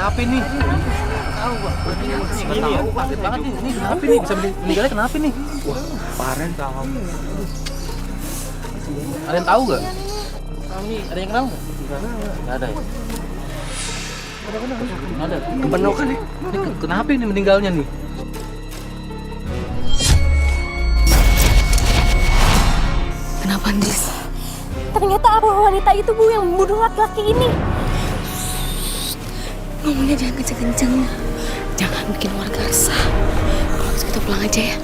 Kenapa nih? Tahu gua. Ini tahu kaget banget nih. Ini kenapa nih? Bisa meninggalnya kenapa nih? Wah, parah tahu. Ada yang tahu nggak? Kami ada yang kenal nggak? Nggak ada ya. Nggak ada. Kebenokan nih. Ini kenapa ini meninggalnya nih? Kenapa, Andis? Ternyata arwah wanita itu, Bu, yang membunuh laki-laki ini. Ngomongnya jangan kenceng-kenceng. Jangan bikin warga resah. Kalau bisa kita pulang aja ya.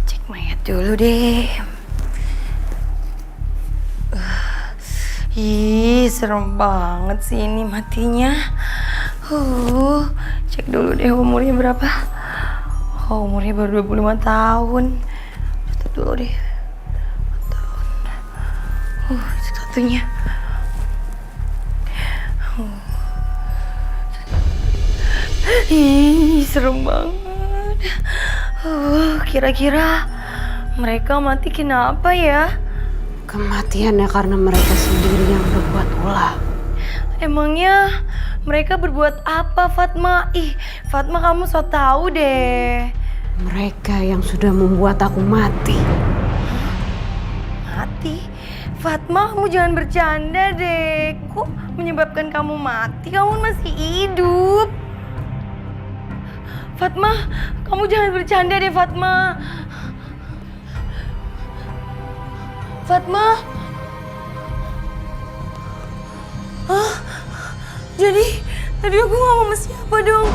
Cek mayat dulu deh. Ih, serem banget sih ini matinya. Cek dulu deh umurnya berapa. Oh, umurnya baru 25 tahun. Tutup dulu deh. Cek satunya. Ih, serem banget. Kira-kira mereka mati kenapa ya? Kematiannya karena mereka sendiri yang berbuat ulah. Emangnya mereka berbuat apa, Fatma? Ih, Fatma kamu so tahu deh. Mereka yang sudah membuat aku mati. Mati? Fatma, kamu jangan bercanda deh. Kok menyebabkan kamu mati? Kamu masih hidup. Fatma, kamu jangan bercanda deh, Fatma. Fatma? Hah? Jadi, tadi aku ngomong sama siapa dong?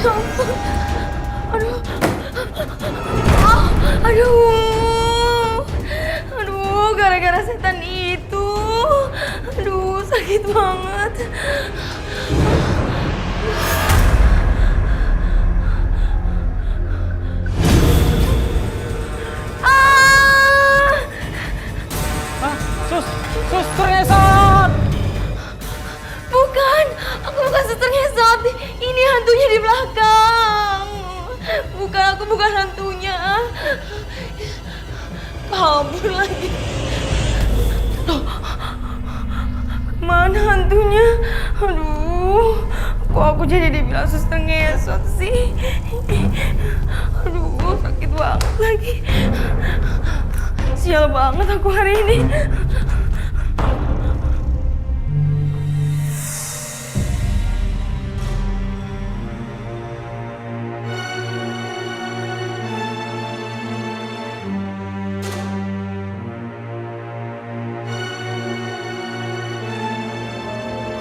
Ya ampun. Aduh. Aduh, gara-gara setan itu. Aduh, sakit banget. Suster ngesot! Bukan, aku bukan suster ngesot. Ini hantunya di belakang. Bukan, aku bukan hantunya. Kabur lagi. Loh, kemana hantunya? Aduh, kok aku jadi dibilang suster ngesot sih? Aduh, sakit banget lagi. Sial banget aku hari ini.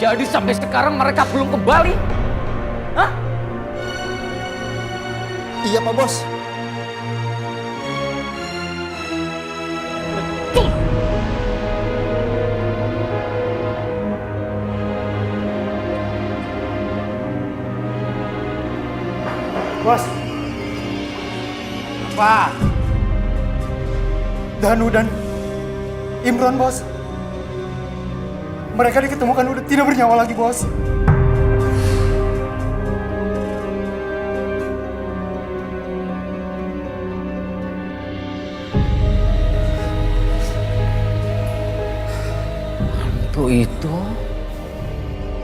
Jadi sampai sekarang mereka belum kembali? Hah? Iya, Pak Bos. Betul. Bos, Apa? Danu dan Imron, Bos. Mereka diketemukan udah tidak bernyawa lagi, Bos. Hantu itu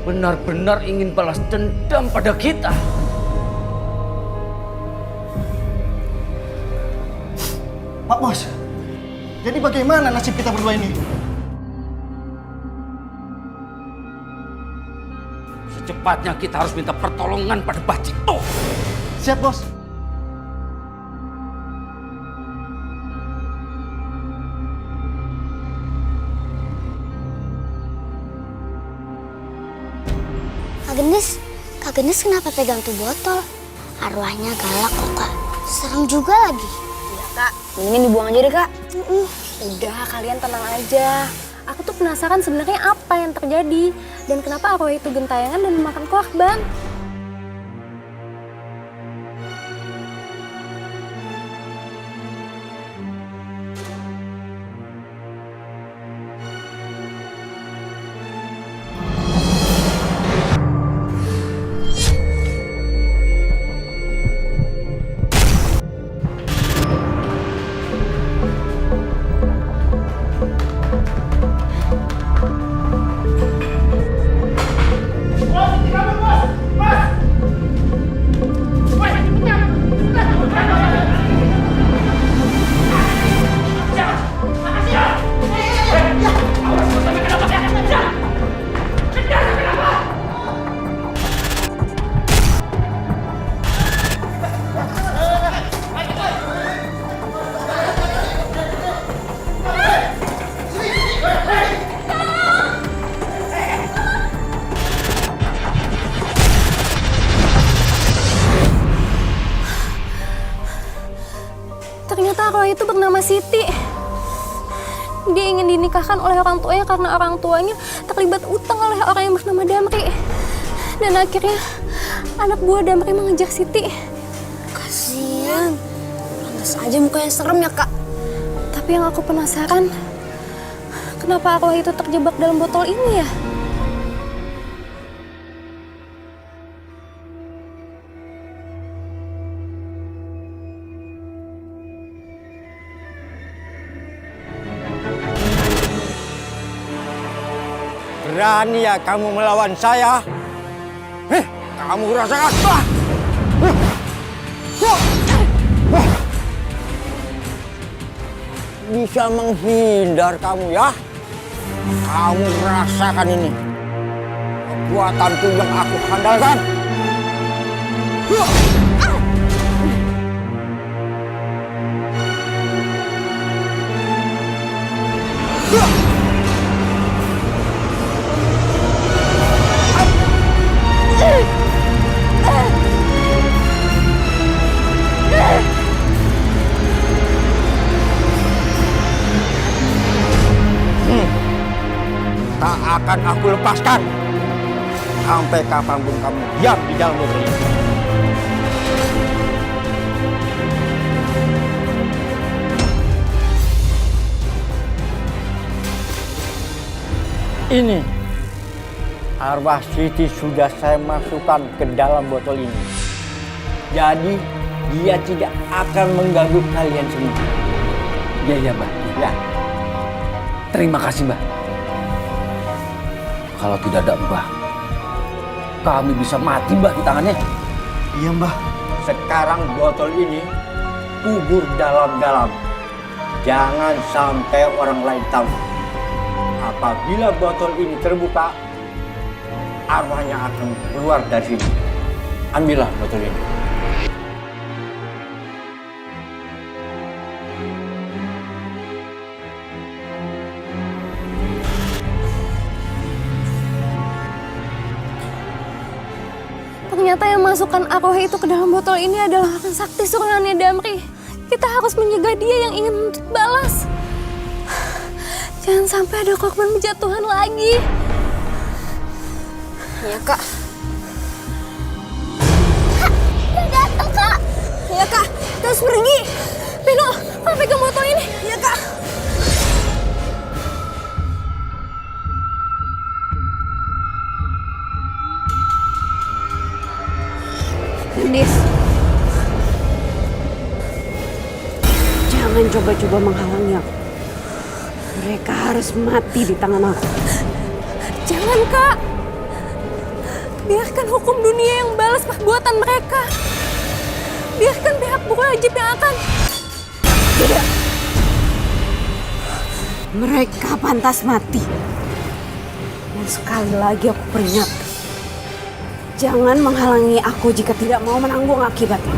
benar-benar ingin balas dendam pada kita. Pak Bos, jadi bagaimana nasib kita berdua ini? Secepatnya kita harus minta pertolongan pada Bacito. Siap, Bos. Kak Gendis kenapa pegang tuh botol? Arwahnya galak kok, Kak. Serem juga lagi. Iya, Kak. Mendingan dibuang aja deh, Kak. Udah, kalian tenang aja. Aku tuh penasaran sebenarnya apa yang terjadi dan kenapa arwah itu gentayangan dan memakan korban. Siti. Dia ingin dinikahkan oleh orang tuanya karena orang tuanya terlibat utang oleh orang yang bernama Damri. Dan akhirnya anak buah Damri mengejar Siti. Kasian. Pantas aja mukanya serem ya, Kak. Tapi yang aku penasaran, kenapa arwah itu terjebak dalam botol ini ya? Berani ya kamu melawan saya? Kamu rasakan. Bisa menghindar kamu ya? Kamu rasakan ini. Kekuatanku yang aku handalkan. Tak akan aku lepaskan sampai kapanpun kamu diam di dalam botol ini. Ini arwah Siti sudah saya masukkan ke dalam botol ini. Jadi dia tidak akan mengganggu kalian semua. Iya, Mbah. Ya. Terima kasih, Mbah. Kalau tidak ada Mbah, kami bisa mati, Mbah, di tangannya. Iya, Mbah. Sekarang botol ini kubur dalam-dalam. Jangan sampai orang lain tahu. Apabila botol ini terbuka, arwahnya akan keluar dari sini. Ambillah botol ini. Ternyata yang masukkan arwah itu ke dalam botol ini adalah orang sakti suruhannya Damri. Kita harus menyegah dia yang ingin menuntut balas. Jangan sampai ada korban berjatuhan lagi. Iya, Kak. Kak, dia datang, Kak. Iya, Kak. Kita harus pergi. Pino, kamu pegang botol ini. Iya, Kak. Gendis, jangan coba-coba menghalangi aku. Mereka harus mati di tangan aku. Jangan, Kak. Biarkan hukum dunia yang balas perbuatan mereka. Biarkan pihak berwajib yang akan... Tidak. Mereka pantas mati. Dan sekali lagi aku peringatkan. Jangan menghalangi aku jika tidak mau menanggung akibatnya.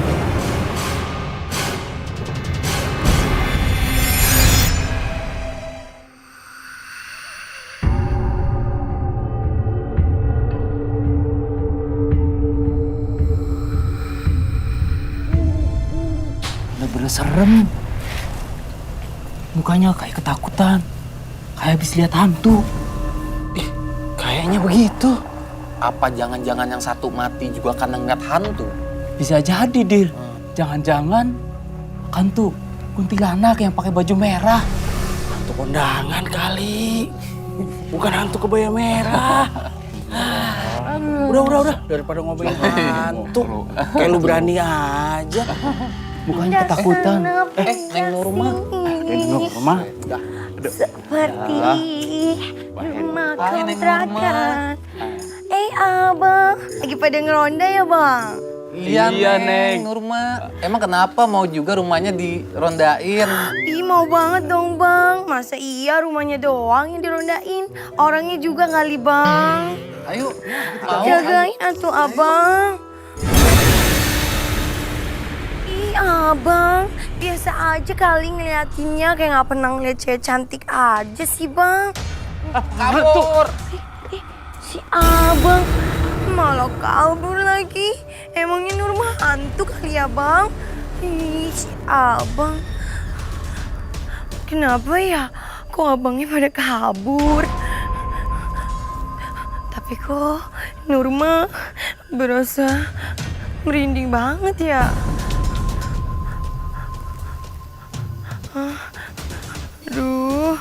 Bener-bener serem. Mukanya kayak ketakutan. Kayak habis lihat hantu. Kayaknya begitu. Apa jangan-jangan yang satu mati juga karena ngeliat hantu? Bisa jadi, Dir. Jangan-jangan hantu kuntilanak yang pakai baju merah. Hantu kondangan kali. Bukan hantu kebaya merah. Udah. Daripada ngomongin hantu. Kayak lu berani aja. Mukanya ketakutan. Neng Nurma. Neng Nurma. Seperti rumah kontrakan. Abang, lagi pada ngeronda ya, Bang? Iya, Neng Nurma. Emang kenapa mau juga rumahnya dirondain? Ih, mau banget dong, Bang. Masa iya rumahnya doang yang dirondain? Orangnya juga kali, Bang. Ayo. Jagain atuh, Abang. Ih, Abang. Biasa aja kali ngeliatinnya kayak gak pernah ngeliat cewek cantik aja sih, Bang. Kabur. Si Abang malah kabur lagi. Emangnya Nurma hantu kali ya, Bang? Ih, si Abang. Kenapa ya? Kok abangnya pada kabur? Tapi kok Nurma berasa merinding banget ya? Aduh.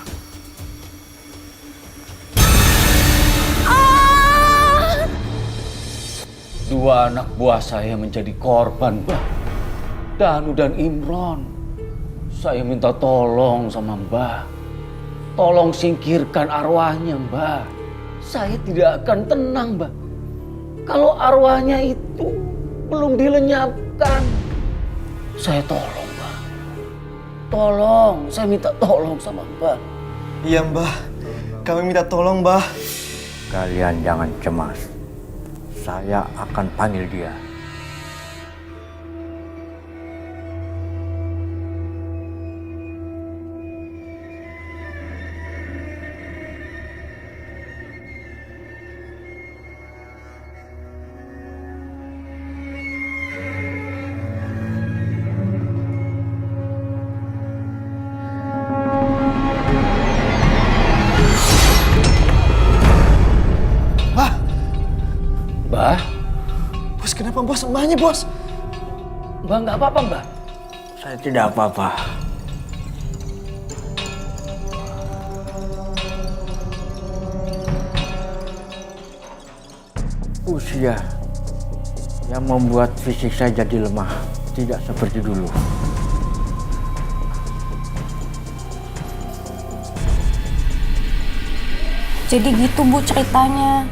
Dua anak buah saya menjadi korban, Mbah. Danu dan Imron. Saya minta tolong sama Mbah. Tolong singkirkan arwahnya, Mbah. Saya tidak akan tenang, Mbah. Kalau arwahnya itu belum dilenyapkan. Saya tolong, Mbah. Tolong, saya minta tolong sama Mbah. Iya Mbah, kami minta tolong Mbah. Kalian jangan cemas. Saya akan panggil dia. Mbah? Bos, kenapa bos? Mbahnya bos? Mbah nggak apa-apa, Mbah. Saya tidak apa-apa. Usia yang membuat fisik saya jadi lemah, tidak seperti dulu. Jadi gitu Bu ceritanya.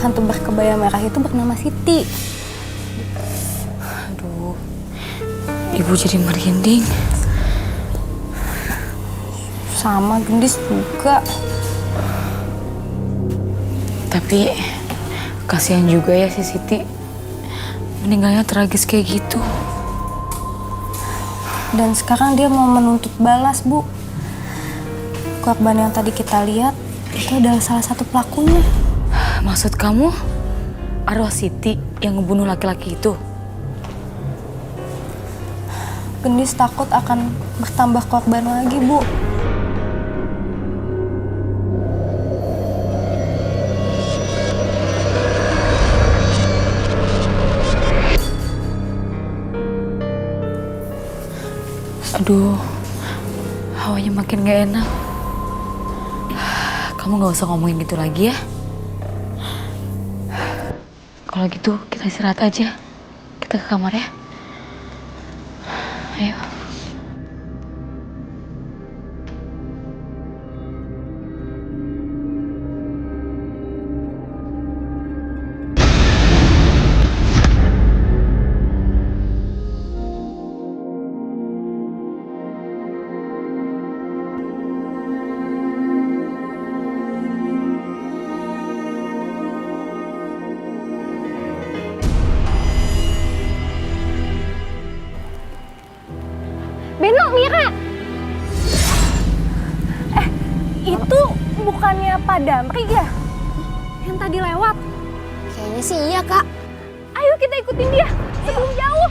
Hantu berkebaya merah itu bernama Siti. Aduh, Ibu jadi merinding. Sama Gendis juga. Tapi kasihan juga ya si Siti. Meninggalnya tragis kayak gitu. Dan sekarang dia mau menuntut balas, Bu. Korban yang tadi kita lihat itu adalah salah satu pelakunya. Maksud kamu, arwah Siti yang ngebunuh laki-laki itu? Gendis takut akan bertambah korban lagi, Bu. Aduh, hawanya makin gak enak. Kamu gak usah ngomongin gitu lagi ya. Kalau gitu kita istirahat aja. Kita ke kamar ya. Ayo. Beno, Mira! Itu bukannya Pak Damri ya? Yang tadi lewat? Kayaknya sih iya, Kak. Ayo kita ikutin dia sebelum jauh.